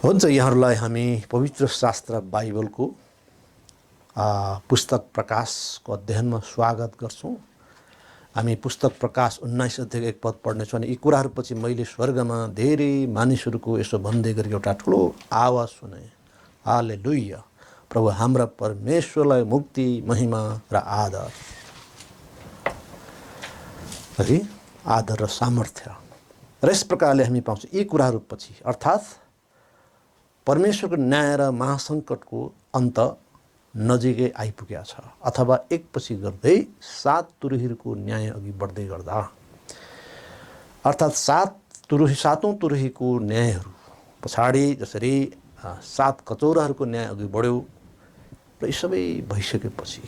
हुन्छ, यहाँहरूलाई हामी पवित्र शास्त्र बाइबलको पुस्तक प्रकाशको अध्ययनमा स्वागत गर्छौँ। हामी पुस्तक प्रकाश 19 अध्याय 1 पद पढ्नेछौँ। अनि यी कुराहरूपछि मैले स्वर्गमा धेरै मानिसहरूको यसो भन्दै गरी एउटा ठुलो आवाज सुने, हालेलुया, प्रभु हाम्रा परमेश्वरलाई मुक्ति, महिमा र आदर, है, आदर र सामर्थ्य। र यस प्रकारले हामी पाउँछौँ यी कुराहरूपछि, अर्थात् परमेश्वरको न्याय र महासङ्कटको अन्त नजिकै आइपुगेको छ, अथवा एकपछि गर्दै 7 तुरहीहरूको न्याय अघि बढ्दै गर्दा, अर्थात् 7औं तुरहीको न्यायहरू पछाडि जसरी 7 कचौराहरूको न्याय अघि बढ्यो र यी सबै भइसकेपछि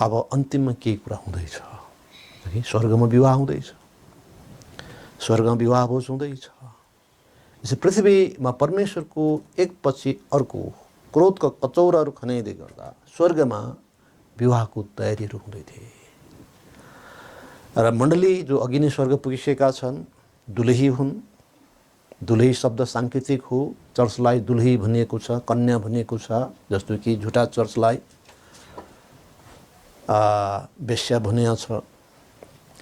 अब अन्तिममा केही कुरा हुँदैछ। स्वर्गमा विवाह हुँदैछ, स्वर्गमा विवाह भोज हुँदैछ। यसै पृथ्वीमा परमेश्वरको एकपछि अर्को क्रोधका कचौराहरू खनाइँदै गर्दा स्वर्गमा विवाहको तयारीहरू हुँदै थिए। र मण्डली जो अघि नै स्वर्ग पुगिसकेका छन् दुलही हुन्। दुलही शब्द साङ्केतिक हो। चर्चलाई दुलही भनिएको छ, कन्या भनिएको छ, जस्तो कि झुटा चर्चलाई वेश्या भनिएको छ,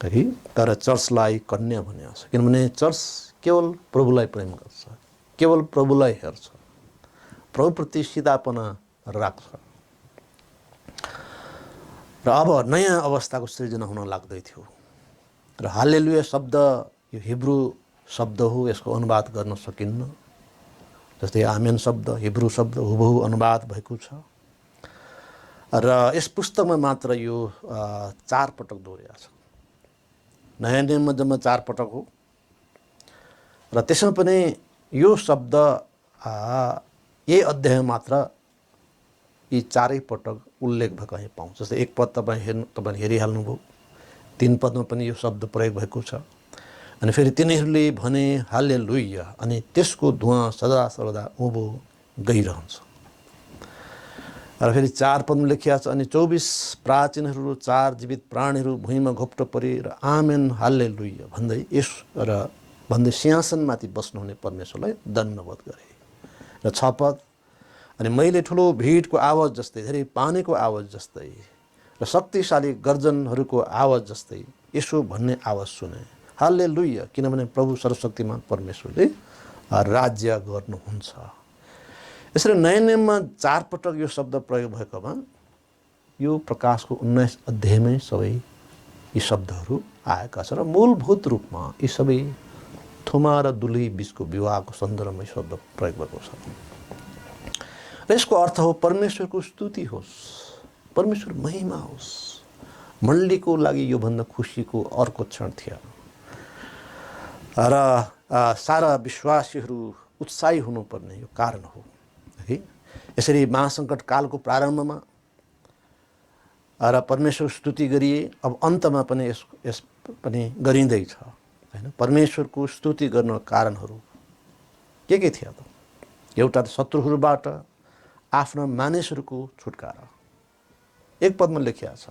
है, तर चर्चलाई कन्या भनिएको छ। किनभने चर्च केवल प्रभुलाई प्रेम गर्छ, केवल प्रभुलाई हेर्छ, प्रभुप्रति सिधापना राख्छ। र अब नयाँ अवस्थाको सृजना हुन लाग्दै थियो। र हालेलुया शब्द यो हिब्रू शब्द हो, यसको अनुवाद गर्न सकिन्न। जस्तै आमेन शब्द हिब्रू शब्द हुबहु अनुवाद भएको छ। र यस पुस्तकमा मात्र यो 4 पटक दोहोरिएको छ। नयाँ नियममा जम्मा 4 पटक हो। र त्यसमा पनि यो शब्द यही अध्यायमा मात्र यी 4 पटक उल्लेख भएको हामी पाउँछ। जस्तै 1 पद तपाईँ हेरिहाल्नुभयो, 3 पदमा पनि यो शब्द प्रयोग भएको छ। अनि फेरि तिनीहरूले भने हालेलुया, अनि त्यसको धुवाँ सदा सर्वदा उँभो गइरहन्छ। र फेरि 4 पदमा लेखिएको छ, अनि 24 प्राचीनहरू 4 जीवित प्राणीहरू भुइँमा घोप्टो परे र आमेन हालेलुया भन्दै सिंहासनमाथि बस्नुहुने परमेश्वरलाई धन्यवाद गरे। र 6 पद, अनि मैले ठुलो भिडको आवाज जस्तै, धेरै पानीको आवाज जस्तै र शक्तिशाली गर्जनहरूको आवाज जस्तै यसो भन्ने आवाज सुने, हालेलुया, किनभने प्रभु सर्वशक्तिमान परमेश्वरले राज्य गर्नुहुन्छ। यसरी नयाँ नियममा 4 पटक यो शब्द प्रयोग भएकोमा यो प्रकाशको 19 अध्यायमै सबै यी शब्दहरू आएका छन्। र मूलभूत रूपमा यी सबै थोमा र दुलही बिचको विवाहको सन्दर्भमा शब्द प्रयोग भएको छ। र यसको अर्थ हो परमेश्वरको स्तुति होस्, परमेश्वर महिमा होस्। मण्डलीको लागि योभन्दा खुसीको अर्को क्षण थियो। र सारा विश्वासीहरू उत्साही हुनुपर्ने यो कारण हो, है। यसरी महासङ्कट कालको प्रारम्भमा र परमेश्वर स्तुति गरिए, अब अन्तमा पनि यस पनि गरिँदैछ, हैन। परमेश्वरको स्तुति गर्न कारणहरू के थियो त? एउटा शत्रुहरूबाट आफ्ना मानिसहरूको छुटकारा, 1 पदमा लेखिएको छ।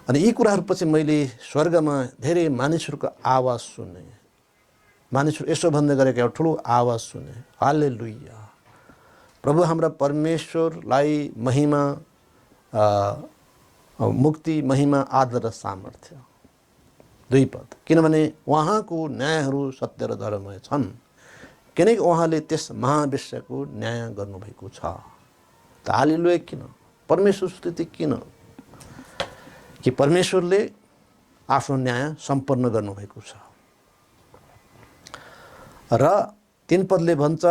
अनि यी कुराहरूपछि मैले स्वर्गमा धेरै मानिसहरूको आवाज सुने। मानिसहरू यसो भन्दै गरेको एउटा ठुलो आवाज सुने, हालेलुया, प्रभु हाम्रा परमेश्वरलाई महिमा, मुक्ति, महिमा, आदर र सामर्थ्य। 2 पद, किनभने उहाँको न्यायहरू सत्य र धर्ममय छन्, किनकि उहाँले त्यस महावेश्यको न्याय गर्नुभएको छ। त हालेलुया किन? परमेश्वर स्तुति किन? कि परमेश्वरले आफ्नो न्याय सम्पन्न गर्नुभएको छ। र 3 पदले भन्छ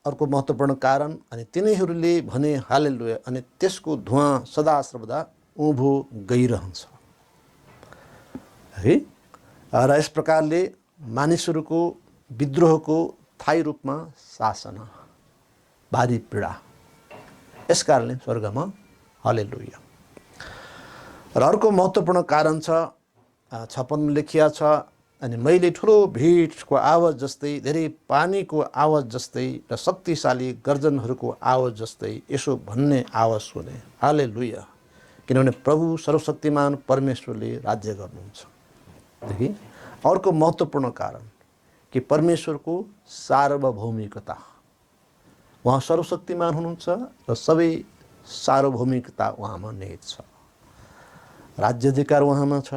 अर्को महत्त्वपूर्ण कारण, अनि तिनीहरूले भने हालेलुया, अनि त्यसको धुवाँ सदा सर्वदा उँभो गइरहन्छ, है। र यस प्रकारले मानिसहरूको विद्रोहको थायी रूपमा शासना, भारी पीडा, यस कारणले स्वर्गमा हालेलुया। र अर्को महत्त्वपूर्ण कारण छ, 6 पदमा लेखिएको छ, अनि मैले ठुलो भिडको आवाज जस्तै, धेरै पानीको आवाज जस्तै र शक्तिशाली गर्जनहरूको आवाज जस्तै यसो भन्ने आवाज सुने, हालेलुया, किनभने प्रभु सर्वशक्तिमान परमेश्वरले राज्य गर्नुहुन्छ। देखि अर्को महत्त्वपूर्ण कारण, कि परमेश्वरको सार्वभौमिकता, उहाँ सर्वशक्तिमान हुनुहुन्छ र सबै सार्वभौमिकता उहाँमा निहित छ। राज्याधिकार उहाँमा छ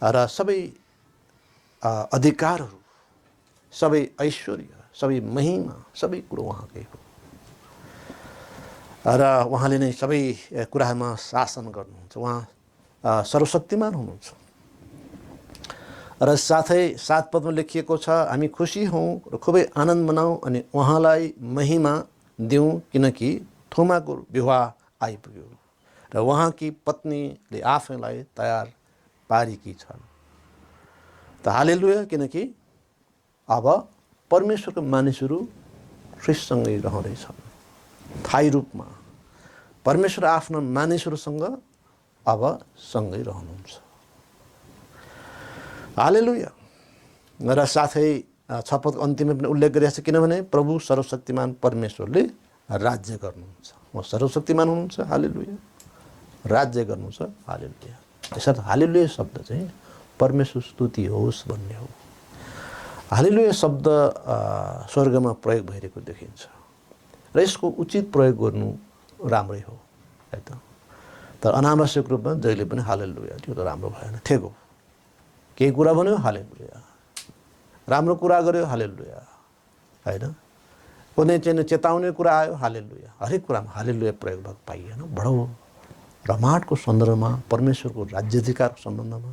र सबै अधिकारहरू, सबै ऐश्वर्य, सबै महिमा, सबै कुरो उहाँकै हो र उहाँले नै सबै कुरामा शासन गर्नुहुन्छ। उहाँ सर्वशक्तिमान हुनुहुन्छ। र साथै 7 पदमा लेखिएको छ, हामी खुसी हौँ र खुबै आनन्द मनाऊँ अनि उहाँलाई महिमा दिउँ, किनकि थोमाको विवाह आइपुग्यो र उहाँकी पत्नीले आफैलाई तयार पारेकी छन्। त हालेलुया, किनकि अब परमेश्वरको मानिसहरू ख्रीष्टसँगै रहँदैछन्। थायी रूपमा परमेश्वर आफ्ना मानिसहरूसँग अब सँगै रहनुहुन्छ। हालेलुया। र साथै 6 पदको अन्तिममा पनि उल्लेख गरिएको छ, किनभने प्रभु सर्वशक्तिमान परमेश्वरले राज्य गर्नुहुन्छ। उहाँ सर्वशक्तिमान हुनुहुन्छ। हालेलुया। राज्य गर्नुहुन्छ। हालेलुया। यसर्थ हालेलुया शब्द चाहिँ परमेश्वर स्तुति होस् भन्ने हो। हालेलुया शब्द स्वर्गमा प्रयोग भइरहेको देखिन्छ र यसको उचित प्रयोग गर्नु राम्रै हो, है त। तर अनावश्यक रूपमा जहिले पनि हालेलुया, त्यो त राम्रो भएन। ठिक हो, केही कुरा भन्यो हालेलुया, राम्रो कुरा गर्यो हालेलुया, होइन, कुनै चाहिँ चेताउने कुरा आयो हालेलुया, हरेक कुरामा हालेलुया प्रयोग भएको पाइएन। बडो रमाटको सन्दर्भमा, परमेश्वरको राज्याधिकारको सम्बन्धमा,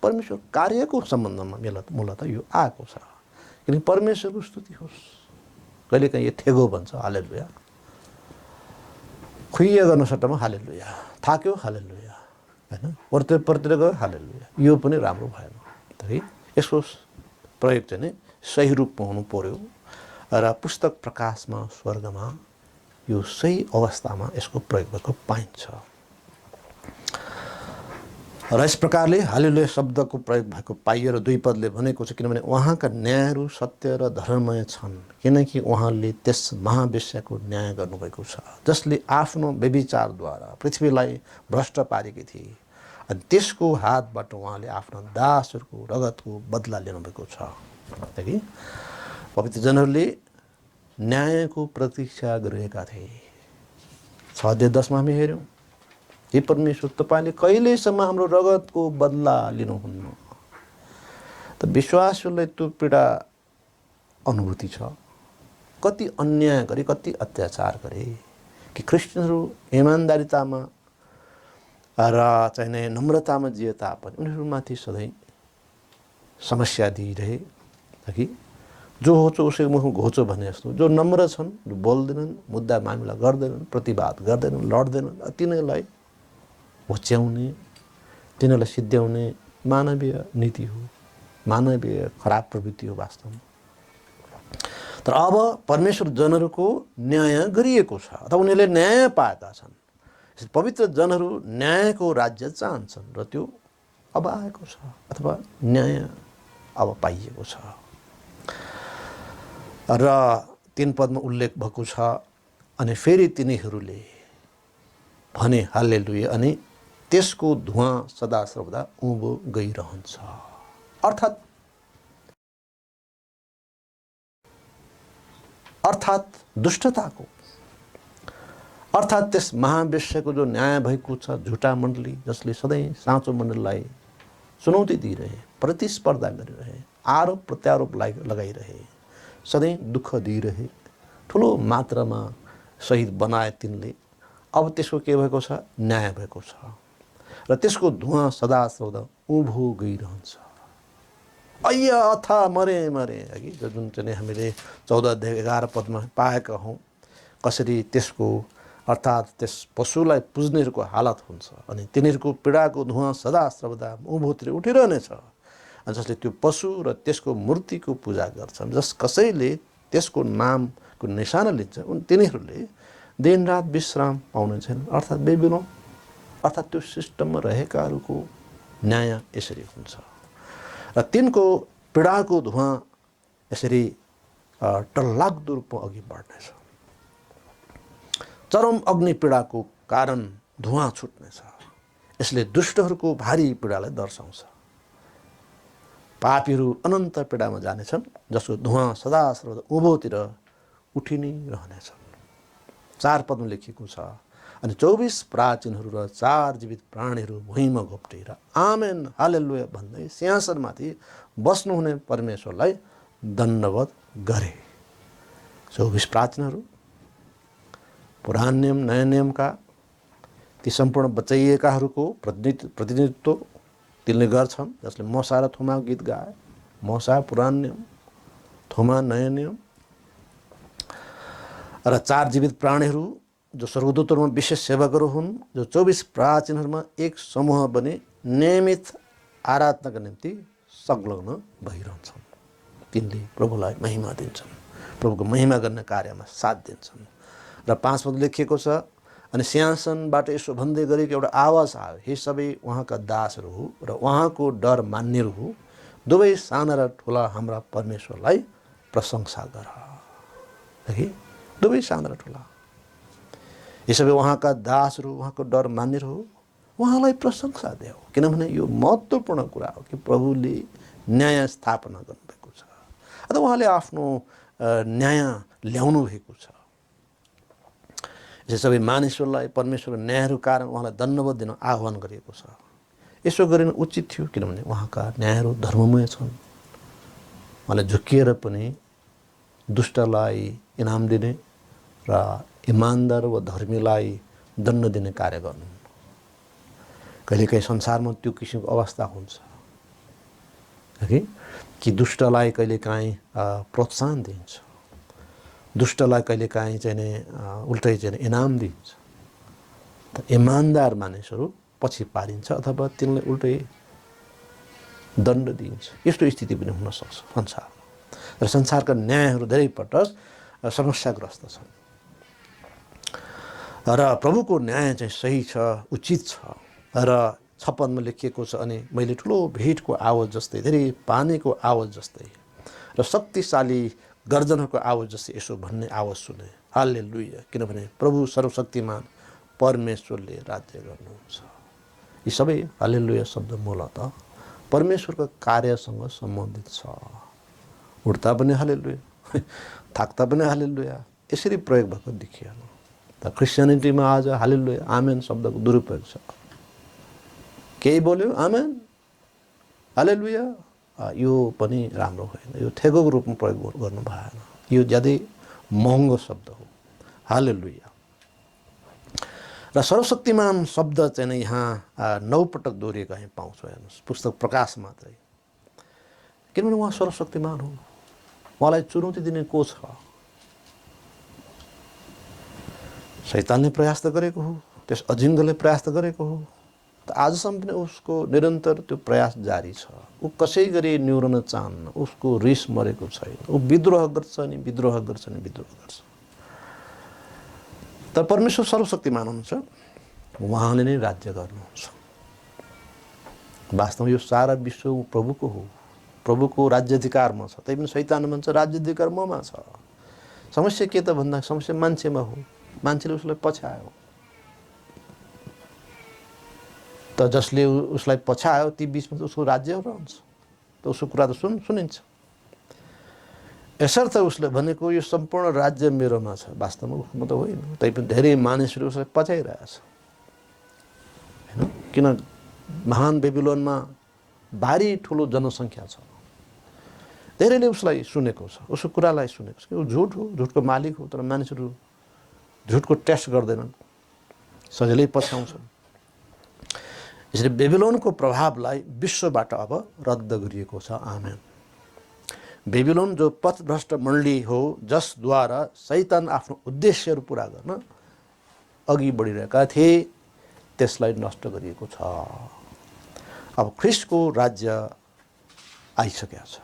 परमेश्वर कार्यको सम्बन्धमा मूलत यो आएको छ। किनकि परमेश्वरको स्तुति होस्। कहिलेकाहीँ यो ठेगो भन्छ हालेलुया, खुइया गर्न सट्टामा हालेलुया, थाक्यो हालेलुया, होइन, परतिर गयो हालेलुया, यो पनि राम्रो भएन। है, यसको प्रयोग चाहिँ नि सही रूपमा हुनु पर्यो र पुस्तक प्रकाशमा स्वर्गमा यो सही अवस्थामा यसको प्रयोग भएको पाइन्छ। र यस प्रकारले हालेलुया शब्दको प्रयोग भएको पाइयो र 2 पदले भनेको छ, किनभने उहाँका न्यायहरू सत्य र धर्ममय छन्, किनकि उहाँले त्यस महावेश्याको न्याय गर्नुभएको छ जसले आफ्नो व्यभिचारद्वारा पृथ्वीलाई भ्रष्ट पारेकी थिए, अनि त्यसको हातबाट उहाँले आफ्ना दासहरूको रगतको बदला लिनुभएको छ। कि पवित्र जनहरूले न्यायको प्रतीक्षा गरिरहेका थिए। 6:10 मा हामी हेऱ्यौँ, हे परमेश्वर, तपाईँले कहिलेसम्म हाम्रो रगतको बदला लिनुहुन्न? त विश्वासीहरूलाई त्यो पीडा अनुभूति छ। कति अन्याय गरे, कति अत्याचार गरे कि क्रिस्चियनहरू इमान्दारितामा र चाहिँ नै नम्रतामा जिए तापनि उनीहरूमाथि सधैँ समस्या दिइरहे। कि जो होचो उसै मुख घोचो भने जस्तो, जो नम्र छन्, जो बोल्दैनन्, मुद्दा मामिला गर्दैनन्, प्रतिवाद गर्दैनन्, लड्दैनन्, तिनीहरूलाई होच्याउने, तिनीहरूलाई सिद्ध्याउने मानवीय नीति हो, मानवीय खराब प्रवृत्ति हो वास्तवमा। तर अब परमेश्वर जनहरूको न्याय गरिएको छ अथवा उनीहरूले न्याय पाएका छन्। पवित्र जनहरू न्यायको राज्य चाहन्छन् र त्यो अब आएको छ अथवा न्याय अब पाइएको छ। र 3 पदमा उल्लेख भएको छ, अनि फेरि तिनीहरूले भने हालेलुया, अनि त्यसको धुवाँ सदा सर्वदा उँभो गइरहन्छ। अर्थात् दुष्टताको, अर्थात् त्यस महावेश्यको जो न्याय भएको छ, झुटा मण्डली जसले सधैँ साँचो मण्डलीलाई चुनौती दिइरहे, प्रतिस्पर्धा गरिरहे, आरोप प्रत्यारोप लगाइरहे, सधैँ दुःख दिइरहे, ठुलो मात्रामा शहीद बनाए तिनले। अब त्यसको के भएको छ? न्याय भएको छ र त्यसको धुवाँ सदा सर्वदा उँभो गइरहन्छ। अय्या अथा मरे कि जुन चाहिँ हामीले 14-11 पदमा पाएका हौँ, कसरी त्यसको अर्थात् त्यस पशुलाई पुज्नेहरूको हालत हुन्छ, अनि तिनीहरूको पीडाको धुवाँ सदा सर्वदा उँभोतिर उठिरहनेछ, जसले त्यो पशु र त्यसको मूर्तिको पूजा गर्छन्, जस कसैले त्यसको नामको निशाना लिन्छ, तिनीहरूले दिनरात विश्राम पाउने छैन। अर्थात् बेबिलोन, अर्थात् त्यो सिस्टममा रहेकाहरूको न्याय यसरी हुन्छ र तिनको पीडाको धुवाँ यसरी डरलाग्दो रूपमा अघि बढ्नेछ। चरम अग्नि पीडाको कारण धुवाँ छुट्नेछ। यसले दुष्टहरूको भारी पीडालाई दर्शाउँछ। पापीहरू अनन्त पीडामा जानेछन्, जसको धुवाँ सदा सर्वदा उँभोतिर उठि नै रहनेछन्। 4 पदमा लेखिएको छ, अनि 24 प्राचीनहरू र 4 जीवित प्राणीहरू भुइँमा घोप्टेर आमेन हालेलुया भन्दै सिंहासनमाथि बस्नुहुने परमेश्वरलाई दण्डवत गरे। 24 प्राचीनहरू पुरानो नियम नयाँ नियमका ती सम्पूर्ण बचाइएकाहरूको प्रतिनिधित्व तिनले गर्छन्, जसले मोसा र थोमाको गीत गाए। मोसा पुरानो नियम, थोमा नयाँ नियम। र 4 जीवित प्राणीहरू जो स्वर्गदूतहरूमा विशेष सेवकहरू हुन्, जो 24 प्राचीनहरूमा एक समूह बनी नियमित आराधनाका निम्ति संलग्न भइरहन्छन्। तिनले प्रभुलाई महिमा दिन्छन्, प्रभुको महिमा गर्ने कार्यमा साथ दिन्छन्। र 5 पद लेखिएको छ, अनि सिंहासनबाट यसो भन्दै गरेको एउटा आवाज आयो, हे सबै उहाँका दासहरू हो र उहाँको डर मान्नेहरू हो, दुवै साना र ठुला हाम्रा परमेश्वरलाई प्रशंसा गर। दुवै साना र ठुला, यी सबै उहाँका दासहरू, उहाँको डर मान्नेहरू हो, उहाँलाई प्रशंसा देऊ। किनभने यो महत्त्वपूर्ण कुरा हो कि प्रभुले न्याय स्थापना गर्नुभएको छ, अथवा उहाँले आफ्नो न्याय ल्याउनु भएको छ। यसै सबै मानिसहरूलाई परमेश्वरको न्यायहरू कारण उहाँलाई दण्डवत दिन आह्वान गरिएको छ। यसो गरिनु उचित थियो, किनभने उहाँका न्यायहरू धर्ममय छन्। उहाँले झुक्किएर पनि दुष्टलाई इनाम दिने र इमान्दार वा धर्मीलाई दण्ड दिने कार्य गर्नु। कहिलेकाहीँ संसारमा त्यो किसिमको अवस्था हुन्छ कि दुष्टलाई कहिलेकाहीँ प्रोत्साहन दिन्छ, दुष्टलाई कहिलेकाहीँ चाहिँ उल्टै चाहिँ इनाम दिन्छ, त इमान्दार मानिसहरू पछि पारिन्छ अथवा तिनलाई उल्टै दण्ड दिइन्छ। यस्तो स्थिति पनि हुनसक्छ संसारमा। र संसारका न्यायहरू धेरै पटक समस्याग्रस्त छन्, र प्रभुको न्याय चाहिँ सही छ, उचित छ। र 6 पदमा लेखिएको छ, अनि मैले ठुलो भिडको आवाज जस्तै, धेरै पानीको आवाज जस्तै र शक्तिशाली गर्जनहरूको आवाज जस्तै यसो भन्ने आवाज सुने, हालेलुया, किनभने प्रभु सर्वशक्तिमान परमेश्वरले राज्य गर्नुहुन्छ। यी सबै हालेलुया शब्द मूलतः परमेश्वरको कार्यसँग सम्बन्धित छ। उठ्दा पनि हालेलुया, थाक्दा पनि हालेलुया, यसरी प्रयोग भएको देखिएन। त क्रिस्चियनिटीमा आज हालेलुया आमेन शब्दको दुरुपयोग छ। केही बोल्यो आमेन हालेलुया, यो पनि राम्रो होइन, यो ठेगोको रूपमा प्रयोग गर्नु भएन। यो ज्यादै महँगो शब्द हो हालेलुया। र सर्वशक्तिमान शब्द चाहिँ यहाँ 9 पटक दोहोरिएको हामी पाउँछौँ। हेर्नुहोस् पुस्तक प्रकाश मात्रै, किनभने उहाँ सर्वशक्तिमान हो। उहाँलाई चुनौती दिने को छ? शैतानले प्रयास त गरेको हो, त्यस अजिङ्गरले प्रयास त गरेको हो, त आजसम्म पनि उसको निरन्तर त्यो प्रयास जारी छ। ऊ कसै गरी निहुरन चाहन्न, उसको रिस मरेको छैन। ऊ विद्रोह गर्छ नि विद्रोह गर्छ नि विद्रोह गर्छ। तर परमेश्वर सर्वशक्तिमान हुनुहुन्छ, उहाँले नै राज्य गर्नुहुन्छ। वास्तवमा यो सारा विश्व प्रभुको हो, प्रभुको राज्याधिकारमा छ। त्यही पनि शैतान भन्छ राज्याधिकार ममा छ। समस्या के त भन्दा समस्या मान्छेमा हो, मान्छेले उसलाई पछ्यायो। त जसले उसलाई पछ्यायो ती बिचमा उसको राज्य रहन्छ, त उसको कुरा त सुनिन्छ। यसर्थ उसले भनेको यो सम्पूर्ण राज्य मेरोमा छ। वास्तवमा उसमा त होइन, तैपनि धेरै मानिसहरू उसलाई पछ्याइरहेछ होइन। किन महान बेबिलोनमा भारी ठुलो जनसङ्ख्या छ, धेरैले उसलाई सुनेको छ, उसको कुरालाई सुनेको छ कि ऊ झुट हो, झुटको मालिक हो। तर मानिसहरू झुटको टेस्ट गर्दैनन्, सजिलै पछ्याउँछन्। यसरी बेबिलोनको प्रभावलाई विश्वबाट अब रद्द गरिएको छ। आमेन। बेबिलोन जो पथभ्रष्ट मण्डली हो, जसद्वारा शैतान आफ्नो उद्देश्यहरू पुरा गर्न अघि बढिरहेका थिए, त्यसलाई नष्ट गरिएको छ। अब ख्रिस्टको राज्य आइसकेको छ,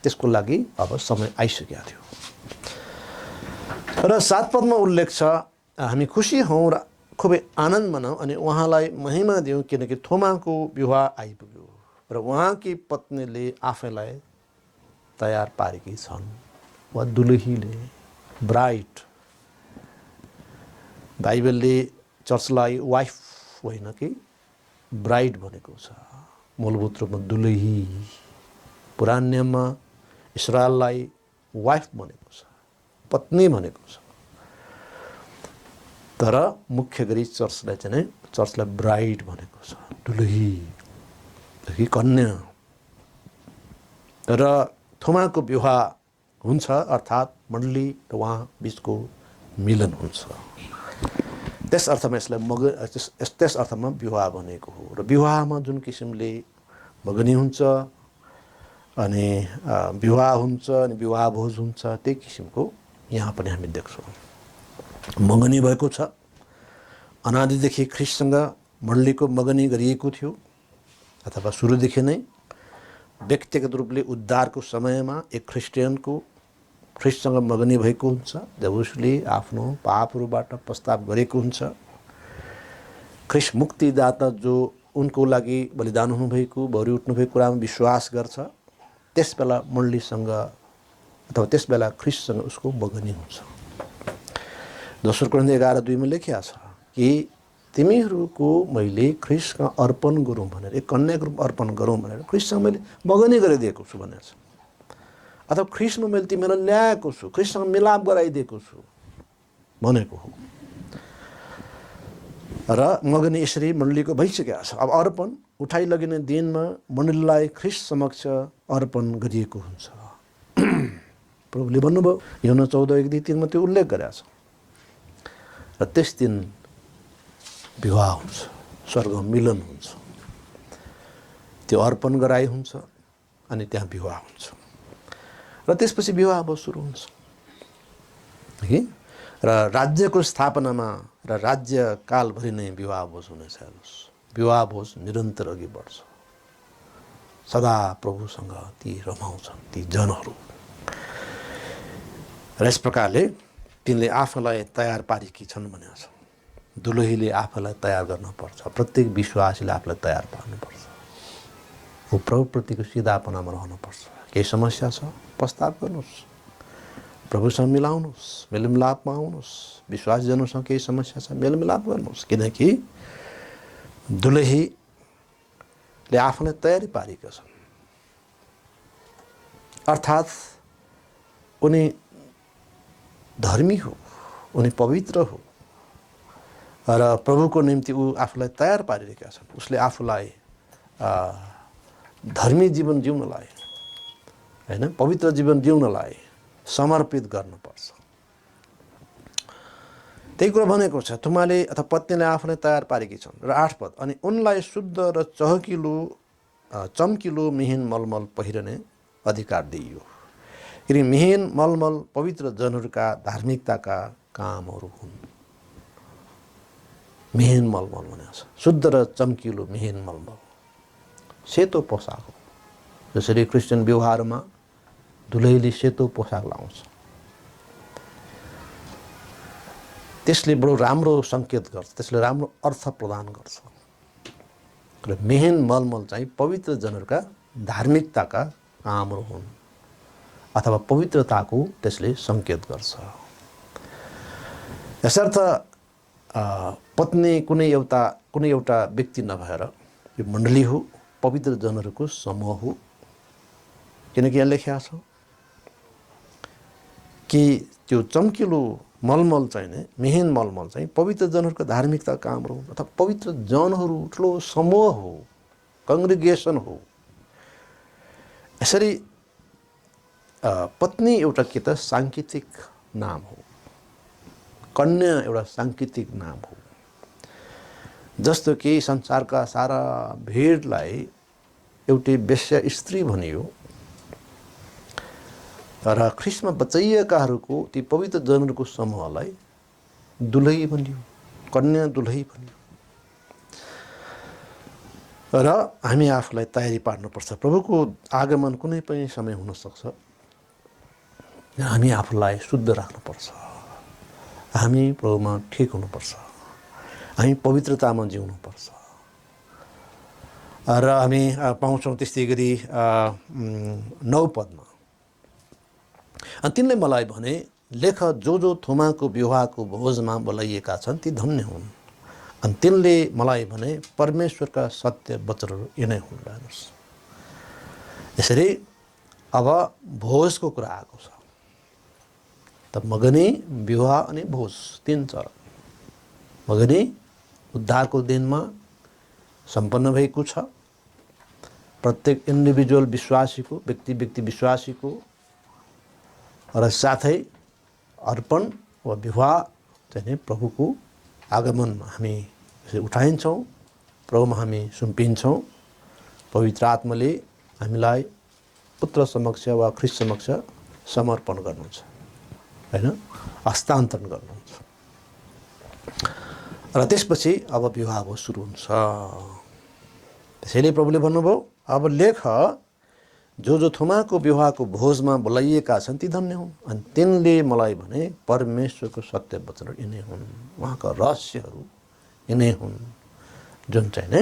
त्यसको लागि अब समय आइसकेको थियो। र 7 पदमा उल्लेख छ, हामी खुसी हौँ र खुबै आनन्द मनाऊ अनि उहाँलाई महिमा दिउँ, किनकि थोमाको विवाह आइपुग्यो र उहाँकी पत्नीले आफैलाई तयार पारेकी छन्, वा दुलहीले, ब्राइड। बाइबलले चर्चलाई वाइफ होइन कि ब्राइड भनेको छ, मूलभूत रूपमा दुलही पुरानो नियममा इस्राएललाई वाइफ भनेको छ, पत्नी भनेको छ। तर मुख्य गरी चर्चलाई ब्राइड भनेको छ, दुलही कन्या। र थोमाको विवाह हुन्छ अर्थात् मण्डली र उहाँ बिचको मिलन हुन्छ। त्यस अर्थमा यसलाई त्यस अर्थमा विवाह भनेको हो। र विवाहमा जुन किसिमले मगनी हुन्छ अनि विवाह हुन्छ अनि विवाह भोज हुन्छ, त्यही किसिमको यहाँ पनि हामी देख्छौँ। मगनी भएको छ। अनादिदेखि ख्रिस्टसँग मण्डलीको मगनी गरिएको थियो, अथवा सुरुदेखि नै व्यक्तिगत रूपले उद्धारको समयमा एक ख्रिस्टियनको ख्रिस्टसँग मगनी भएको हुन्छ जब उसले आफ्नो पापहरूबाट पश्चाताप गरेको हुन्छ। ख्रिस्ट मुक्तिदाता जो उनको लागि बलिदान हुनुभएको, भरि उठ्नुभएको कुरामा विश्वास गर्छ, त्यस बेला मण्डलीसँग अथवा त्यस बेला ख्रिस्टसँग उसको मगनी हुन्छ। दोस्रो कोरिन्थी 11:2 मा लेखिएको छ कि तिमीहरूको मैले ख्रिस्टमा अर्पण गरौँ भनेर, एक कन्याको रूपमा अर्पण गरौँ भनेर ख्रिस्टसँग मैले मगनी गरिदिएको छु भनेर छ। अथवा ख्रिस्टमा मैले तिमीलाई ल्याएको छु, ख्रिस्टसँग मिलाप गराइदिएको छु भनेको हो। र मगनी यसरी मण्डलीको भइसकेको छ। अब अर्पण उठाइ लगिने दिनमा मण्डलीलाई ख्रिस्ट समक्ष अर्पण गरिएको हुन्छ। प्रभुले भन्नुभयो, यूहन्ना 14:1-3 मा त्यो उल्लेख गरेको छ। र त्यस दिन विवाह हुन्छ, स्वर्गमा मिलन हुन्छ, त्यो अर्पण गराइ हुन्छ अनि त्यहाँ विवाह हुन्छ। र त्यसपछि विवाह भोज सुरु हुन्छ है। र राज्यको स्थापनामा र राज्यकालभरि नै विवाह भोज हुनेछ। हेर्नुहोस्, विवाह भोज निरन्तर अघि बढ्छ। सदा प्रभुसँग ती रमाउँछन् ती जनहरू। र यस प्रकारले तिनले आफूलाई तयार पारेकी छन् भनेको छ। दुलहीले आफूलाई तयार गर्नुपर्छ। प्रत्येक विश्वासीले आफूलाई तयार पार्नुपर्छ। ऊ प्रभुप्रतिको सिधापनामा रहनुपर्छ। केही समस्या छ, प्रस्ताव गर्नुहोस्, प्रभुसँग मिलाउनुहोस्, मेलमिलापमा आउनुहोस्। विश्वासजनसँग केही समस्या छ, मेलमिलाप गर्नुहोस्। किनकि दुलहीले आफूलाई तयारी पारेका छन्। अर्थात् उनी धर्मी हो, उनी पवित्र हो र प्रभुको निम्ति ऊ आफूलाई तयार पारिरहेका छन्। उसले आफूलाई धर्मी जीवन जिउनलाई हैन, पवित्र जीवन जिउनलाई समर्पित गर्नुपर्छ। त्यही कुरा भनेको छ, तुम्हाले अथवा पत्नीले आफूलाई तयार पारेकी छन्। र 8 पद, अनि उनलाई शुद्ध र चम्किलो मिहिन मलमल पहिरने अधिकार दिइयो। किनकि मिहिन मलमल पवित्र जनहरूका धार्मिकताका कामहरू हुन्। मिहिन मलमल भनेको छ, शुद्ध र चम्किलो मिहिन मलमल, सेतो पोसाक हो। जसरी क्रिस्चियन व्यवहारमा दुलहीले सेतो पोसाक लाउँछ, त्यसले बडो राम्रो सङ्केत गर्छ, त्यसले राम्रो अर्थ प्रदान गर्छ। र मिहिन मलमल चाहिँ पवित्र जनहरूका धार्मिकताका कामहरू हुन् अथवा पवित्रताको त्यसले सङ्केत गर्छ। यसर्थ पत्नी कुनै एउटा व्यक्ति नभएर यो मण्डली हो, पवित्र जनहरूको समूह हो। किनकि यहाँ लेखिएको छ कि त्यो चम्किलो मलमल चाहिँ नि, मिहिन मलमल चाहिँ पवित्र जनहरूको धार्मिकता कामहरू अथवा पवित्र जनहरू ठुलो समूह हो, कङ्ग्रिगेसन हो। यसरी पत्नी एउटा के त सांकेतिक नाम हो, कन्या एउटा सांकेतिक नाम हो। जस्तो कि संसारका सारा भिडलाई एउटै वेश्या स्त्री भनियो र ख्रिस्टमा बचाइएकाहरूको ती पवित्र जनहरूको समूहलाई दुलही भनियो, कन्या दुलही भनियो। र हामी आफूलाई तयारी पार्नुपर्छ। प्रभुको आगमन कुनै पनि समय हुन सक्छ। हामी आफूलाई शुद्ध राख्नुपर्छ। हामी प्रभुमा ठिक हुनुपर्छ। हामी पवित्रतामा जिउनुपर्छ। र हामी पाउँछौँ त्यस्तै गरी 9 पदमा, अनि तिनले मलाई भने, लेख जो थोमाको विवाहको भोजमा बोलाइएका छन् ती धन्य हुन्। अनि तिनले मलाई भने, परमेश्वरका सत्य वचनहरू यिनै हुन्। हेर्नुहोस्, यसरी अब भोजको कुरा आएको छ। त मगनी, विवाह अनि भोज, तीन चरण। मगनी उद्धारको दिनमा सम्पन्न भएको छ। प्रत्येक इन्डिभिजुअल विश्वासीको, व्यक्ति विश्वासीको र साथै अर्पण वा विवाह चाहिँ प्रभुको आगमनमा हामी उठाइन्छौँ, प्रभुमा हामी सुम्पिन्छौँ। पवित्र आत्माले हामीलाई पुत्र समक्ष वा ख्रीष्ट समक्ष समर्पण गर्नुहुन्छ, हैन, हस्तान्तरण गर्नुहुन्छ। र त्यसपछि अब विवाह सुरु हुन्छ। त्यसैले प्रभुले भन्नुभयो, अब लेख, जो थोमाको विवाहको भोजमा बोलाइएका छन् ती धन्य हुन्। अनि तिनले मलाई भने परमेश्वरको सत्य वचनहरू यिनै हुन्, उहाँका रहस्यहरू यिनै हुन् जुन चाहिँ नै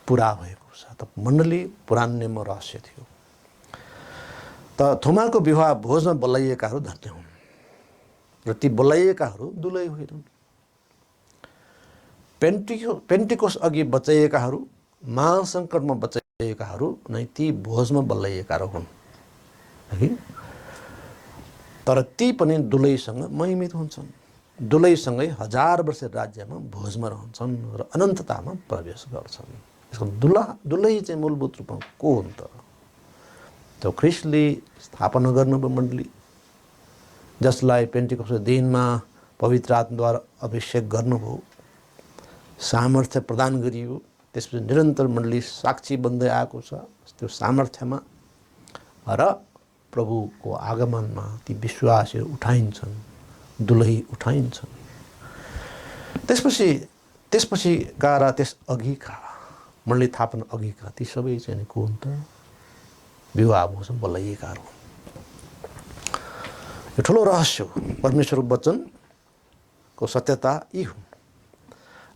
पुरा भएको छ। त मण्डली पुरानो नियममा रहस्य थियो। त थोमाको विवाह भोजमा बोलाइएकाहरू धन्य हुन् र ती बोलाइएकाहरू दुलै होइनन्। पेन्टिकोस अघि बचाइएकाहरू, महासङ्कटमा बचाइएकाहरू नै ती भोजमा बोलाइएका हुन्, है। तर ती पनि दुलैसँग महिमित हुन्छन्, दुलैसँगै 1000 वर्ष राज्यमा भोजमा रहन्छन् र अनन्ततामा प्रवेश गर्छन्। यसको दुलै चाहिँ मूलभूत रूपमा को हुन् त? त्यो ख्रीष्टले स्थापना गर्नुभयो मण्डली, जसलाई पेन्टिकोसको दिनमा पवित्र आत्माद्वारा अभिषेक गर्नुभयो, सामर्थ्य प्रदान गरियो। त्यसपछि निरन्तर मण्डली साक्षी बन्दै आएको छ त्यो सामर्थ्यमा। र प्रभुको आगमनमा ती विश्वासीहरू उठाइन्छन्, दुलही उठाइन्छन्। त्यसपछिका र त्यस अघिका मण्डली थापना अघिका ती सबै चाहिँ को हुन् त? विवाह भोजमा बोलाइएकाहरू। यो ठुलो रहस्य हो, परमेश्वरको वचनको सत्यता यी हुन्।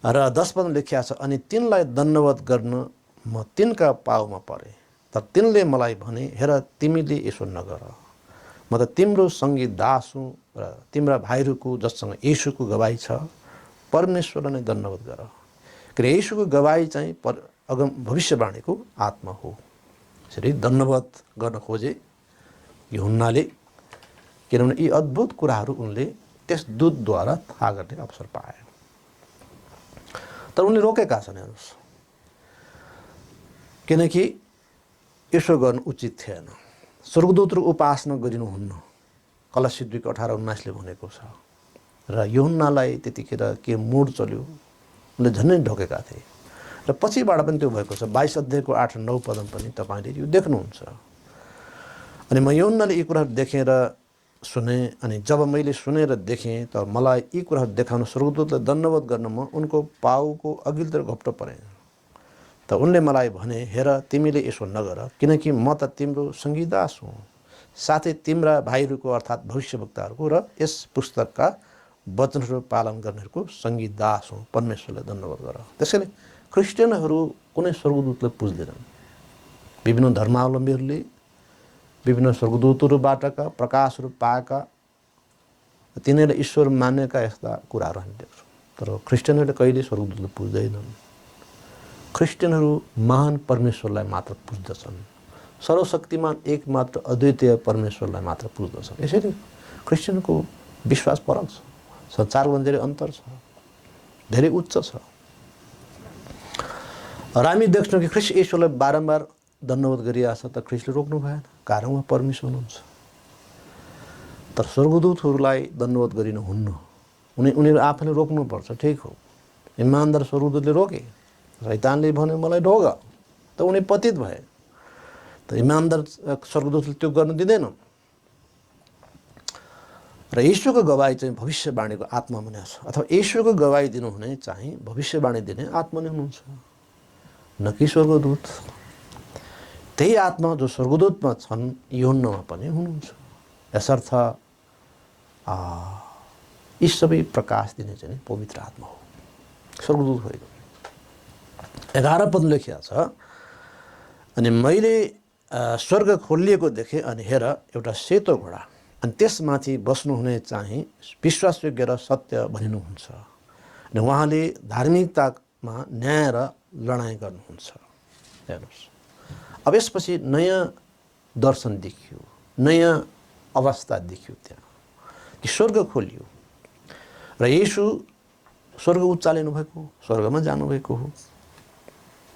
र 10 पदमा लेखिया छ, अनि तिनलाई दण्डवत गर्न म तिनका पाउमा परे। तर तिनले मलाई भने, हेर तिमीले यसो नगर, म त तिम्रो सङ्गी दास हुँ र तिम्रा भाइहरूको जससँग येशूको गवाही छ परमेश्वरलाई नै दण्डवत गर। किन येशूको गवाही चाहिँ भविष्यवाणीको आत्मा हो। यसरी दण्डवत गर्न खोजे यूहन्नाले, किनभने यी अद्भुत कुराहरू उनले त्यस दूतद्वारा थाहा गर्ने अवसर पाए। तर उनले रोकेका छन्, हेर्नुहोस्, किनकि यसो गर्नु उचित थिएन। स्वर्गदूतहरू उपासना गरिनुहुन्न, कलसी 2:18-19 भनेको छ। र यूहन्नालाई त्यतिखेर के मुड चल्यो, उनले झन्नै ढोकेका थिए। र पछिबाट पनि त्यो भएको छ। 22 अध्यायको 8-9 पदमा पनि तपाईँले यो देख्नुहुन्छ। अनि म यूहन्नाले यी कुराहरू देखेर सुने, अनि जब मैले सुनेर देखेँ त मलाई यी कुराहरू देखाउन स्वर्गदूतलाई दण्डवत गर्न म उनको पाउको अघिल्तिर घोप्टो परेँ। त उनले मलाई भने, हेर तिमीले यसो नगर, किनकि म त तिम्रो सङ्गीदास हुँ, साथै तिम्रा भाइहरूको अर्थात् भविष्यवक्ताहरूको र यस पुस्तकका वचनहरू पालन गर्नेहरूको सङ्गीदास हुँ। परमेश्वरलाई दण्डवत गर। त्यसैले क्रिस्चियनहरू कुनै स्वर्गदूतलाई पुज्दैनन्। विभिन्न धर्मावलम्बीहरूले विभिन्न स्वर्गदूतहरूबाटका प्रकाशहरू पाएका, तिनीहरूले ईश्वर मान्नेका यस्ता कुराहरू हामी देख्छौँ। तर क्रिस्चियनहरूले कहिले स्वर्गदूतलाई पुज्दैनन्। क्रिस्चियनहरू महान परमेश्वरलाई मात्र पुज्दछन्, सर्वशक्तिमान एकमात्र अद्वितीय परमेश्वरलाई मात्र पुज्दछन्। यसरी क्रिस्चियनको विश्वास फरक छ, संसारभन्दा धेरै अन्तर छ, धेरै उच्च छ। र हामी देख्छौँ कि ख्रीष्ट येशूलाई बारम्बार दण्डवत गरिरहेको छ, त ख्रीष्टले रोक्नु भएन, कारण उहाँ परमेश्वर हुनुहुन्छ। तर स्वर्गदूतहरूलाई दण्डवत गरिनु हुन्न, उनीहरू आफैले रोक्नुपर्छ। ठिक हो, इमानदार स्वर्गदूतले रोके, शैतानले भन्यो मलाई ढोग, त उनी पतित भए। त इमानदार स्वर्गदूतले त्यो गर्न दिँदैन। र येशूको गवाही चाहिँ भविष्यवाणीको आत्मा भनेको छ, अथवा येशूको गवाही दिनुहुने चाहिँ भविष्यवाणी दिने आत्मा नै हुनुहुन्छ, न कि स्वर्गदूत। त्यही आत्मा जो स्वर्गदूतमा छन् यूहन्नामा पनि हुनुहुन्छ। यसर्थ यी सबै प्रकाश दिने चाहिँ पवित्र आत्मा हो, स्वर्गदूत होइन। 11 पद लेखिया छ, अनि मैले स्वर्ग खोलिएको देखेँ, अनि हेर एउटा सेतो घोडा, अनि त्यसमाथि बस्नुहुने चाहिँ विश्वासयोग्य र सत्य भनिनुहुन्छ। अनि उहाँले धार्मिकतामा न्याय र लडाइँ गर्नुहुन्छ। हेर्नुहोस्, अब यसपछि नयाँ दर्शन देखियो, नयाँ अवस्था देखियो, त्यहाँ कि स्वर्ग खोलियो र येशू स्वर्ग उचालिनु भएको, स्वर्गमा जानुभएको हो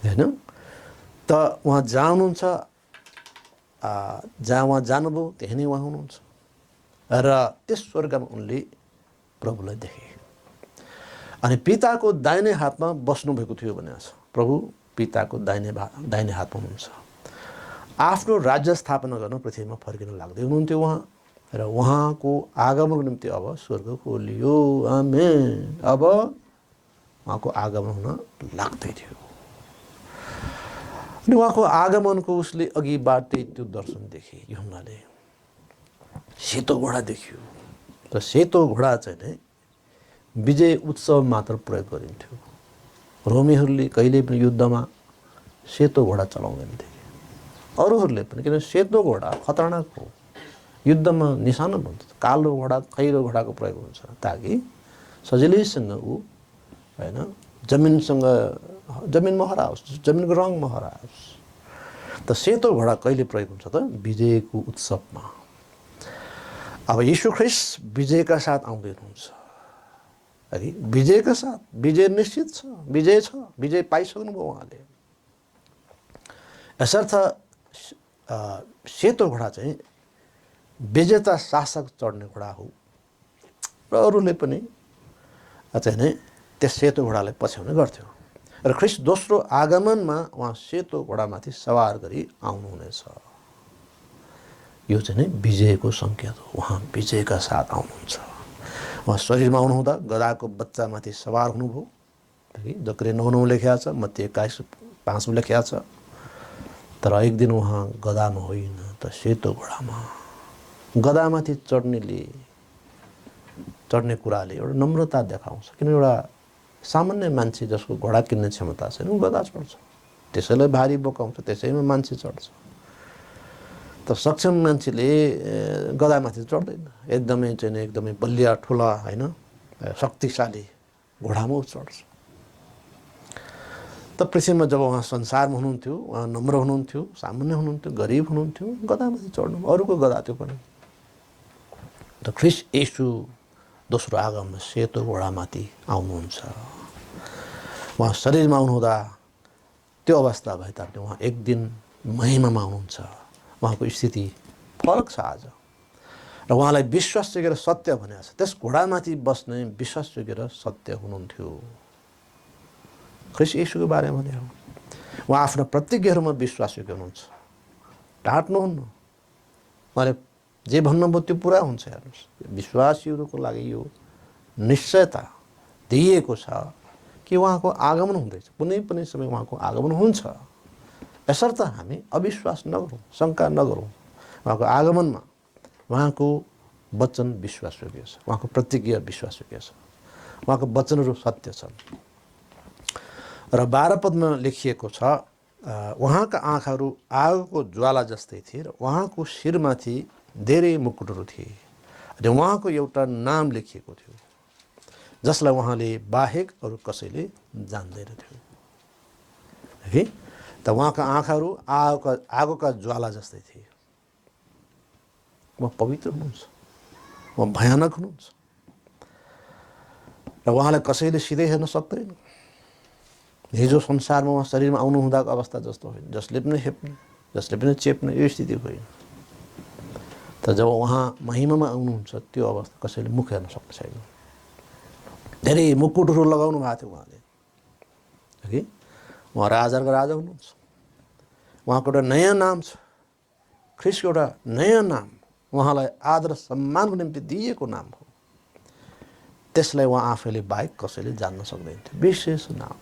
हैन। त उहाँ जहाँ हुनुहुन्छ, जहाँ उहाँ जानुभयो त्यही नै उहाँ हुनुहुन्छ र त्यस स्वर्गमा उनले प्रभुलाई देखे अनि पिताको दाहिने हातमा बस्नुभएको थियो भनेको छ। प्रभु पिताको दाहिने हातमा हुनुहुन्छ। आफ्नो राज्य स्थापना गर्न पृथ्वीमा फर्किन लाग्दै हुनुहुन्थ्यो उहाँ र उहाँको आगमनको निम्ति अब स्वर्ग खोलियो। आमेन। अब उहाँको आगमन हुन लाग्दै थियो अनि उहाँको आगमनको उसले अघिबाटै त्यो दर्शन देखे यूहन्नाले। सेतो घोडा देखियो। र सेतो घोडा चाहिँ नै विजय उत्सव मात्र प्रयोग गरिन्थ्यो। रोमीहरूले कहिले पनि युद्धमा सेतो घोडा चलाउँदैनथे, अरूहरूले पनि, किन सेतो घोडा खतरनाक हो, युद्धमा निशाना भन्छ। कालो घोडा, खैरो घोडाको प्रयोग हुन्छ ताकि सजिलैसँग ऊ हैन जमिनमा हराओस्, जमिनको रङमा हराओस्। त सेतो घोडा कहिले प्रयोग हुन्छ त? विजयको उत्सवमा। अब यीशु ख्रीष्ट विजयका साथ आउँदै हुनुहुन्छ। है विजयका साथ, विजय निश्चित छ, विजय छ, विजय पाइसक्नुभयो उहाँले। यसर्थ सेतो घोडा चाहिँ विजेता शासक चढ्ने घोडा हो र अरूले पनि चाहिँ नै त्यस सेतो घोडालाई पछ्याउने गर्थ्यो। र ख्रीष्ट दोस्रो आगमनमा उहाँ सेतो घोडामाथि सवार गरी आउनुहुनेछ। यो चाहिँ नै विजयको सङ्केत हो। उहाँ विजयका साथ आउनुहुन्छ। उहाँ शरीरमा आउनुहुँदा गधाको बच्चामाथि सवार हुनुभयो। जकरिया 9:9 लेखिएको छ, मत्ती 21:5 लेखिएको छ। तर एक दिन उहाँ गधामा होइन त सेतो घोडामा। गधामाथि चढ्ने कुराले एउटा नम्रता देखाउँछ। किन एउटा सामान्य मान्छे जसको घोडा किन्ने क्षमता छैन ऊ गधा चढ्छ, त्यसैलाई भारी बोकाउँछ, त्यसैमा मान्छे चढ्छ। त सक्षम मान्छेले गधामाथि चढ्दैन। एकदमै बलिया ठुला हैन शक्तिशाली घोडामा चढ्छ। त पृथ्वीमा जब उहाँ संसारमा हुनुहुन्थ्यो, उहाँ नम्र हुनुहुन्थ्यो, सामान्य हुनुहुन्थ्यो, गरिब हुनुहुन्थ्यो, गधामाथि चढ्नु, अरूको गधा थियो पनि। त ख्रीष्ट येशू दोस्रो आगमनमा सेतो घोडामाथि आउनुहुन्छ। उहाँ शरीरमा आउनुहुँदा त्यो अवस्था भए तापनि उहाँ एक दिन महिमामा आउनुहुन्छ। उहाँको स्थिति फरक छ आज र उहाँलाई विश्वासयोग्य र सत्य भनेको छ। त्यस घोडामाथि बस्ने विश्वासयोग्य र सत्य हुनुहुन्थ्यो। ख्रीष्ट येशूको बारेमा भने हो, उहाँ आफ्ना प्रतिज्ञाहरूमा विश्वासयोग्य हुनुहुन्छ। ढाँट्नुहुन्न। उहाँले जे भन्नुभयो त्यो पुरा हुन्छ। हेर्नुहोस्, विश्वासीहरूको लागि यो निश्चयता दिइएको छ कि उहाँको आगमन हुँदैछ। कुनै पनि समय उहाँको आगमन हुन्छ। यसर्थ हामी अविश्वास नगरौँ, शङ्का नगरौँ। उहाँको आगमनमा उहाँको वचन विश्वासयोग्य छ, उहाँको प्रतिज्ञा विश्वासयोग्य छ, उहाँको वचनहरू सत्य छन्। र 12 पदमा लेखिएको छ, उहाँका आँखाहरू आगोको ज्वाला जस्तै थिए र उहाँको शिरमाथि धेरै मुकुटहरू थिए र उहाँको एउटा नाम लेखिएको थियो जसलाई उहाँले बाहेक अरू कसैले जान्दैनथ्यो। है त उहाँका आँखाहरू आगोका ज्वाला जस्तै थिए। उहाँ पवित्र हुनुहुन्छ, उहाँ भयानक हुनुहुन्छ र उहाँलाई कसैले सिधै हेर्न सक्दैन। हिजो संसारमा उहाँ शरीरमा आउनुहुँदाको अवस्था जस्तो होइन, जसले पनि हेप्ने, जसले पनि चेप्ने, यो स्थिति होइन। तर जब उहाँ महिमामा आउनुहुन्छ त्यो अवस्था कसैले मुख हेर्न सक्ने छैन। धेरै मुकुटहरू लगाउनु भएको थियो उहाँले। है उहाँ राजाको राजा हुनुहुन्छ। उहाँको एउटा नयाँ नाम छ। ख्रीष्टको एउटा नयाँ नाम, उहाँलाई आदर सम्मानको निम्ति दिइएको नाम हो। त्यसलाई उहाँ आफैले बाहेक कसैले जान्न सक्दैन थियो। विशेष नाम,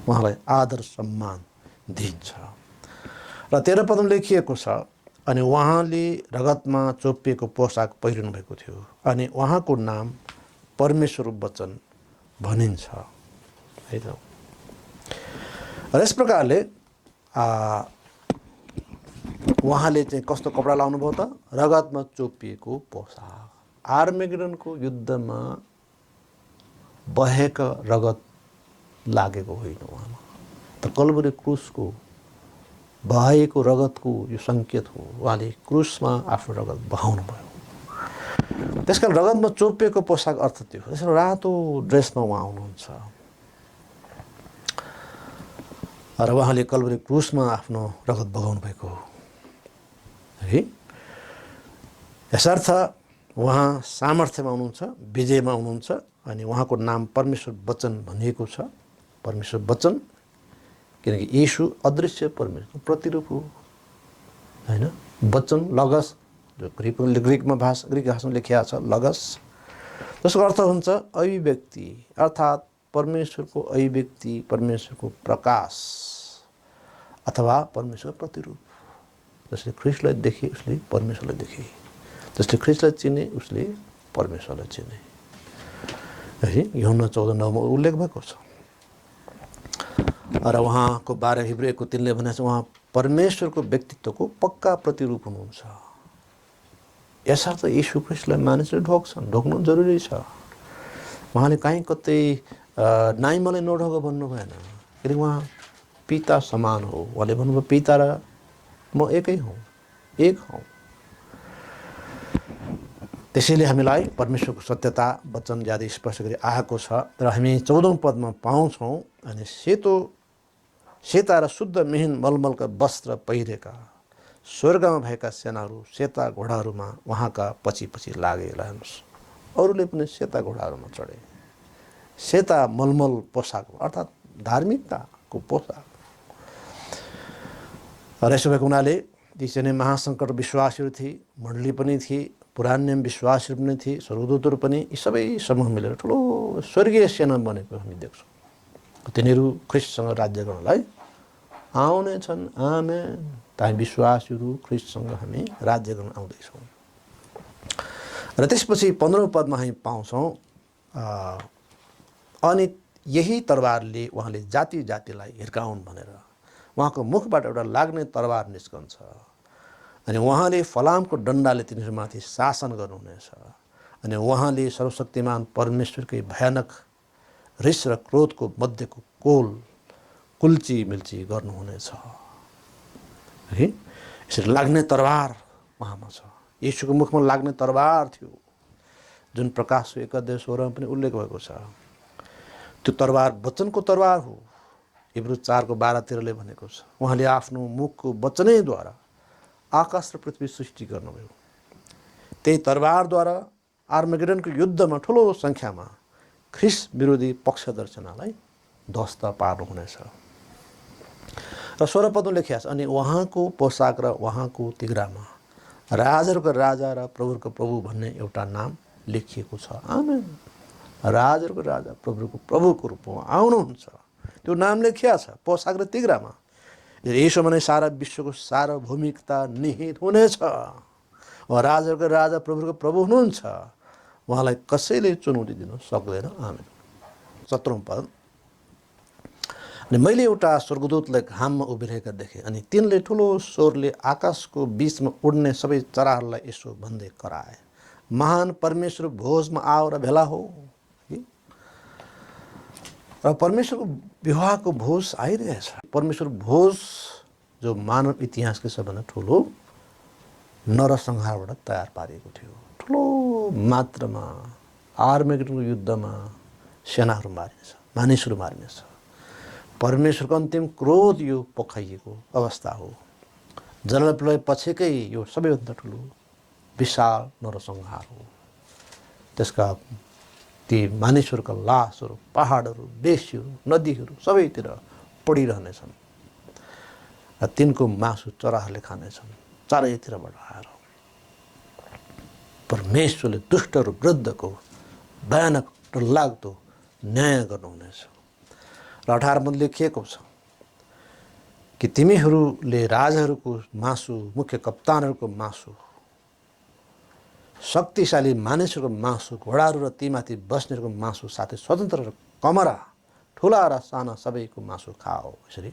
उहाँलाई आदर सम्मान दिन्छ। र 13 पदमा लेखिएको छ, अनि उहाँले रगतमा चोपिएको पोसाक पहिरनु भएको थियो अनि उहाँको नाम परमेश्वर वचन भनिन्छ। है त। र यस प्रकारले उहाँले चाहिँ कस्तो कपडा लाउनु भयो त? रगतमा चोपिएको पोसाक। आर्मेगेडनको युद्धमा बहेका रगत लागेको होइन उहाँमा। त कल्वरी क्रुसको बहाएको रगतको यो सङ्केत हो। उहाँले क्रुसमा आफ्नो रगत बहाउनु भयो। त्यसकारण रगतमा चोपिएको पोसाक अर्थ त्यो हो। त्यसकारण रातो ड्रेसमा उहाँ आउनुहुन्छ र उहाँले कल्वरी क्रुसमा आफ्नो रगत बगाउनु भएको हो है। यसर्थ उहाँ सामर्थ्यमा हुनुहुन्छ, विजयमा हुनुहुन्छ अनि उहाँको नाम परमेश्वर वचन भनिएको छ। परमेश्वर वचन किनकि येशू अदृश्य परमेश्वरको प्रतिरूप हो हैन। वचन लगस जो ग्रिक भाषामा लेखिएको छ लगस, जसको अर्थ हुन्छ अभिव्यक्ति, अर्थात् परमेश्वरको अभिव्यक्ति, परमेश्वरको प्रकाश अथवा परमेश्वरको प्रतिरूप। जसले ख्रीष्टलाई देखे उसले परमेश्वरलाई देखे, जसले ख्रीष्टलाई चिने उसले परमेश्वरलाई चिने है। यूहन्ना 14:9 मा उल्लेख भएको छ। र उहाँको 12 हिब्रू 1:3ले भनेको छ उहाँ परमेश्वरको व्यक्तित्वको पक्का प्रतिरूप हुनुहुन्छ। यसर्थ यीशु ख्रीष्टलाई मानिसले ढोक्छन्, ढोक्नु जरुरी छ। उहाँले कहीँ कतै नाइ मलाई नढोक भन्नु भएन, किनकि उहाँ पिता समान हो। उहाँले भन्नुभयो पिता र म एकै हौँ, एक हौँ। त्यसैले हामीलाई परमेश्वरको सत्यता वचन ज्यादा स्पष्ट गरी आएको छ र हामी 14औं पदमा पाउँछौँ। अनि सेता र शुद्ध मिहिन मलमलका वस्त्र पहिरेका स्वर्गमा भएका सेनाहरू सेता घोडाहरूमा उहाँका पछि पछि लागे। हेर्नुहोस्, अरूले पनि सेता घोडाहरूमा चढे। सेता मलमल पोसाक अर्थात् धार्मिकताको पोसाक। र यसो भएको हुनाले ती चाहिँ महासङ्कट विश्वासीहरू थिए, मण्डली पनि थिए, पुरानो नियम विश्वासीहरू पनि थिए, स्वर्गदूतहरू पनि, यी सबै समूह मिलेर ठुलो स्वर्गीय सेना बनेको हामी देख्छौँ। तिनीहरू ख्रीष्टसँग राज्य गर्नलाई आउने छन्। आमेन। हामी विश्वासीहरू ख्रीष्टसँग हामी राज्य गर्न आउँदैछौँ। र त्यसपछि 15औं पदमा हामी पाउँछौँ अनि यही तरवारले उहाँले जाति जातिलाई हिर्काउन् भनेर उहाँको मुखबाट एउटा लाग्ने तरवार निस्कन्छ। अनि उहाँले फलामको डन्डाले तिनीहरूमाथि शासन गर्नुहुनेछ। अनि उहाँले सर्वशक्तिमान परमेश्वरकै भयानक रिस र क्रोधको मध्यको कुल्ची मिल्ची गर्नुहुनेछ है। यसरी लाग्ने तरवार उहाँमा छ। यीशुको मुखमा लाग्ने तरवार थियो, जुन प्रकाश 1:16 पनि उल्लेख भएको छ। त्यो तरवार वचनको तरवार हो। हिब्रू 4:12-13ले भनेको छ उहाँले आफ्नो मुखको वचनैद्वारा आकाश र पृथ्वी सृष्टि गर्नुभयो। त्यही तरवारद्वारा आर्मेगेडनको युद्धमा ठुलो सङ्ख्यामा ख्रीष्ट विरोधी पक्षदर्शनालाई ध्वस्त पार्नुहुनेछ। र 16 पदमा लेखिएको छ अनि उहाँको पोसाक र उहाँको तिघ्रामा राजाहरूको राजा र प्रभुको प्रभु भन्ने एउटा नाम लेखिएको छ। आमेन। राजाहरूको राजा प्रभुको प्रभुको रूपमा आउनुहुन्छ, त्यो नाम लेखिएको छ पोसाक र तिघ्रामा। यसोमा नै सारा विश्वको सार्वभौमिकता निहित हुनेछ। राजाहरूको राजा प्रभुको प्रभु हुनुहुन्छ, उहाँलाई कसैले चुनौती दिन सक्दैन। आमेन। 17औं पद अनि मैले एउटा स्वर्गदूतलाई घाममा उभिरहेका देखेँ अनि तिनले ठुलो स्वरले आकाशको बीचमा उड्ने सबै चराहरूलाई यसो भन्दै कराए, महान परमेश्वर भोजमा आओ र भेला हो। र परमेश्वरको विवाहको भोज आइरहेछ। परमेश्वर भोज जो मानव इतिहासको सबभन्दा ठुलो नरसंहारबाट तयार पारिएको थियो। ठुलो मात्रामा आर्मेगेडनको युद्धमा सेनाहरू मारिनेछ, मानिसहरू मारिनेछ। परमेश्वरको अन्तिम क्रोध यो पोखाइएको अवस्था हो। जलप्रलय पछिकै यो सबैभन्दा ठुलो विशाल नरसंहार हो। त्यसका ती मानिसहरूका लासहरू पहाडहरू बेसीहरू नदीहरू सबैतिर पडिरहनेछन् र तिनको मासु चराहरूले खानेछन् चारैतिरबाट आएर। परमेश्वरले दुष्टहरू विरुद्धको भयानक डरलाग्दो न्याय गर्नुहुनेछ। र 18 पदमा लेखिएको छ कि तिमीहरूले राजाहरूको मासु, मुख्य कप्तानहरूको मासु, शक्तिशाली मानिसहरूको मासु, घोडाहरू र तीमाथि बस्नेहरूको मासु, साथै स्वतन्त्र र कमरा, ठुला र साना सबैको मासु खाओ। यसरी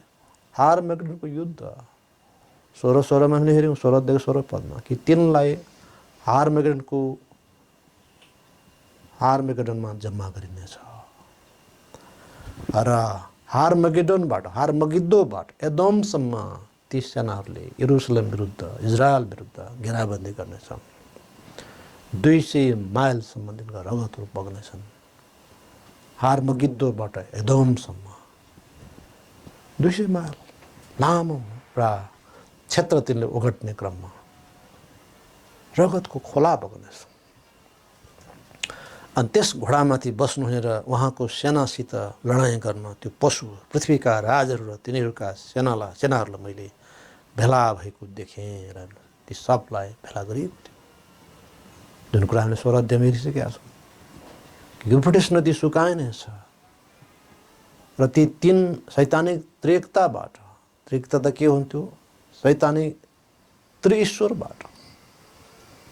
आर्मेगेडनको युद्ध 16:16मा हामीले हेऱ्यौँ। 16:16 पदमा कि तिनलाई हार्मेगेडनमा जम्मा गरिनेछ र हार्मगिद्दोबाट एदोमसम्म ती सेनाहरूले यरुसलेम विरुद्ध इजरायल विरुद्ध घेराबन्दी गर्नेछन्। 200 माइलसम्म तिनका रगतहरू बग्नेछन्। हार्मगिद्दोबाट एदोमसम्म 200 माइल लामो र क्षेत्र तिनले ओगट्ने क्रममा रगतको खोला बग्नेछ। अनि त्यस घोडामाथि बस्नुहुने र उहाँको सेनासित लडाइँ गर्न त्यो पशु पृथ्वीका राजहरू र तिनीहरूका सेनाहरूलाई मैले भेला भएको देखेँ र ती सबलाई भेला गरिएको थियो। जुन कुरा हामीले 16 अध्यायमा हेरिसकेका छौँ। युफ्रेटिस नदी सुकाइने छ र ती 3 शैतानिक त्रिएकताबाट, त्रिएकता त के हुन्थ्यो? शैतानिक त्रिईश्वरबाट।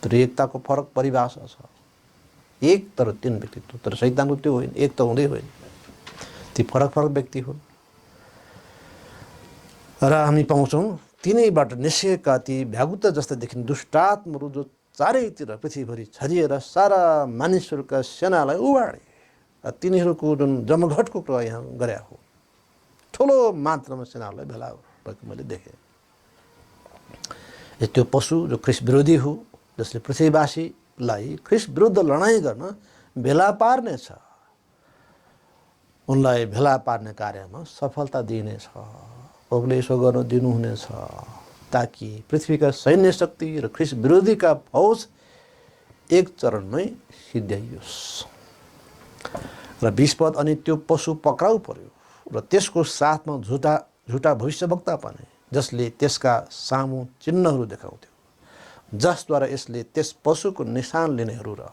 त्रिएकताको फरक परिभाषा छ। एक तर 3 व्यक्तित्व, तर शैतानको त्यो होइन, एक त हुँदै होइन। ती फरक व्यक्ति हुन् र हामी पाउँछौँ तिनैबाट निस्केका ती भ्यागुता जस्ता देखिने दुष्टात्महरू जो चारैतिर पृथ्वीभरि छरिएर सारा मानिसहरूका सेनालाई उबाडे। तिनीहरूको जुन जमघटको कुरा यहाँ गरे हो, ठुलो मात्रामा सेनाहरूलाई भेला भएको मैले देखेँ। त्यो पशु जो ख्रिस्ट विरोधी हो, जसले पृथ्वीवासीलाई ख्रिस्ट विरुद्ध लडाइँ गर्न भेला पार्नेछ, उनलाई भेला पार्ने कार्यमा सफलता दिनेछ। प्रभुले यसो गर्न दिनुहुनेछ ताकि पृथ्वीका सैन्य शक्ति र ख्रिस्ट विरोधीका फौज एक चरणमै सिद्ध्याइयोस्। र 20 पद, अनि त्यो पशु पक्राउ पर्यो र त्यसको साथमा झुटा भविष्यवक्ता पनि, जसले त्यसका सामु चिन्हहरू देखाउँथ्यो, जसद्वारा यसले त्यस पशुको निशान लिनेहरू र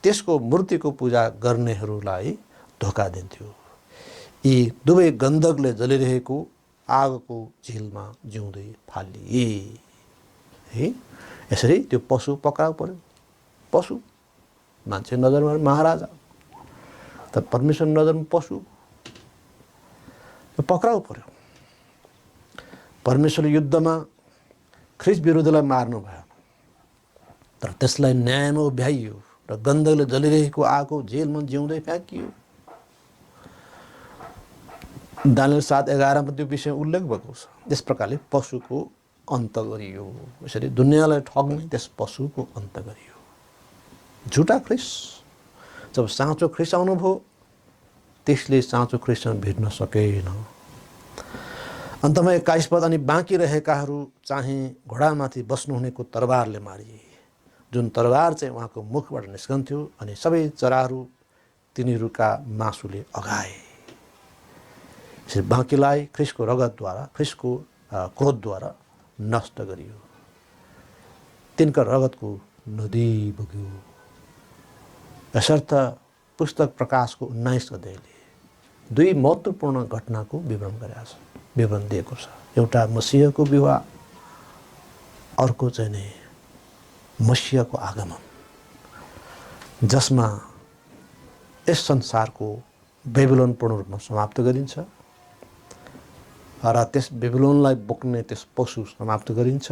त्यसको मूर्तिको पूजा गर्नेहरूलाई धोका दिन्थ्यो। यी दुवै गन्धकले जलिरहेको आगोको झिलमा जिउँदै फालिए। है, यसरी त्यो पशु पक्राउ पर्यो। पशु मान्छे नजरमा महाराजा, त परमेश्वर नजरमा पशु पक्राउ पर्यो। परमेश्वरले युद्धमा ख्रिस्ट विरोधीलाई मार्नु भयो, तर त्यसलाई न्यायमा उभ्याइयो र गन्धकले जलिरहेको आगो जेलमा जिउँदै फ्याँकियो। दानियल 7:11 मा त्यो विषय उल्लेख भएको छ। त्यस प्रकारले पशुको अन्त गरियो। यसरी दुनियाँलाई ठग्ने त्यस पशुको अन्त गरियो। झुटा ख्रिस्ट, जब साँचो ख्रिस्ट आउनुभयो, त्यसले साँचो ख्रिस्टसँग भेट्न सकेन। अन्तमा 21 पद, अनि बाँकी रहेकाहरू चाहिँ घोडामाथि बस्नुहुनेको तरबारले मारिए, जुन तरबार चाहिँ उहाँको मुखबाट निस्कन्थ्यो, अनि सबै चराहरू तिनीहरूका मासुले अगाए। यसरी बाँकीलाई ख्रिस्टको रगतद्वारा, ख्रिस्टको क्रोधद्वारा नष्ट गरियो। तिनका रगतको नदी बग्यो। यसर्थ पुस्तक प्रकाशको 19 अध्यायले 2 महत्त्वपूर्ण घटनाको विवरण दिएको छ। एउटा मसीहको विवाह, अर्को चाहिँ नि मसीहको आगमन, जसमा यस संसारको बेबिलोन पूर्ण रूपमा समाप्त गरिन्छ र त्यस बेबिलोनलाई बोक्ने त्यस पशु समाप्त गरिन्छ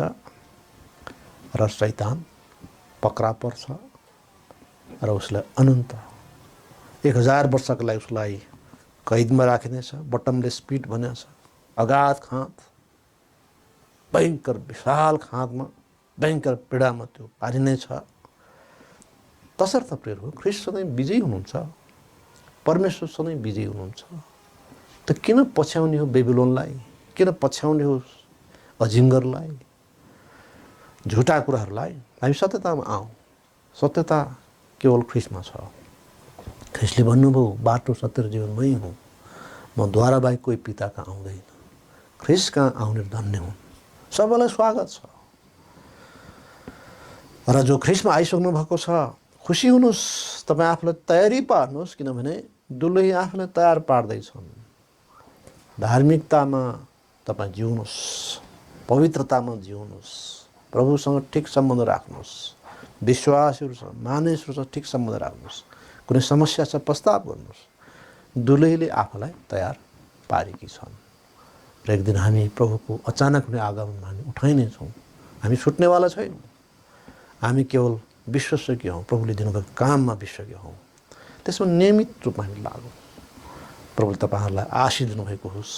र शैतान पक्रा पर्छ र उसलाई अनन्त 1000 वर्षका लागि उसलाई कैदमा राखिनेछ। बटमलेस पिट भनेको छ। अगाध खाँद, भयङ्कर विशाल खाँदमा, भयङ्कर पीडामा त्यो पारिनेछ। तसर्थ प्रिय हो, ख्रिस्ट सधैँ विजयी हुनुहुन्छ, परमेश्वर सधैँ विजयी हुनुहुन्छ। त किन पछ्याउने हो बेबिलोनलाई? किन पछ्याउने हो अजिङ्गरलाई, झुटा कुराहरूलाई? हामी सत्यतामा आउँ। सत्यता केवल ख्रिस्टमा छ। ख्रिस्टले भन्नुभयो, बाटो सत्य र जीवन मै हुँ, म द्वारा बाहेक कोही पिता कहाँ आउँदैन। ख्रिस्ट कहाँ आउने धन्य हुन्। सबैलाई स्वागत छ। र जो ख्रिस्टमा आइसक्नु भएको छ, खुसी हुनुहोस्। तपाईँ आफूलाई तयारी पार्नुहोस्, किनभने दुलही आफूलाई तयार पार्दैछन्। धार्मिकतामा तपाईँ जिउनुहोस्, पवित्रतामा जिउनुहोस्, प्रभुसँग ठिक सम्बन्ध राख्नुहोस्, विश्वासीहरूसँग, मानिसहरूसँग ठिक सम्बन्ध राख्नुहोस्। कुनै समस्या छ, प्रस्ताव गर्नुहोस्। दुलहीले आफूलाई तयार पारेकी छन् र एक दिन हामी प्रभुको अचानक हुने आगमनमा हामी उठाइनेछौँ। हामी छुट्नेवाला छैनौँ। हामी केवल विश्वसनीय हौँ, प्रभुले दिनुभएको काममा विश्वसनीय हौँ। त्यसमा नियमित रूपमा हामी लागौँ। प्रभुले तपाईँहरूलाई आशीष दिनुभएको होस्।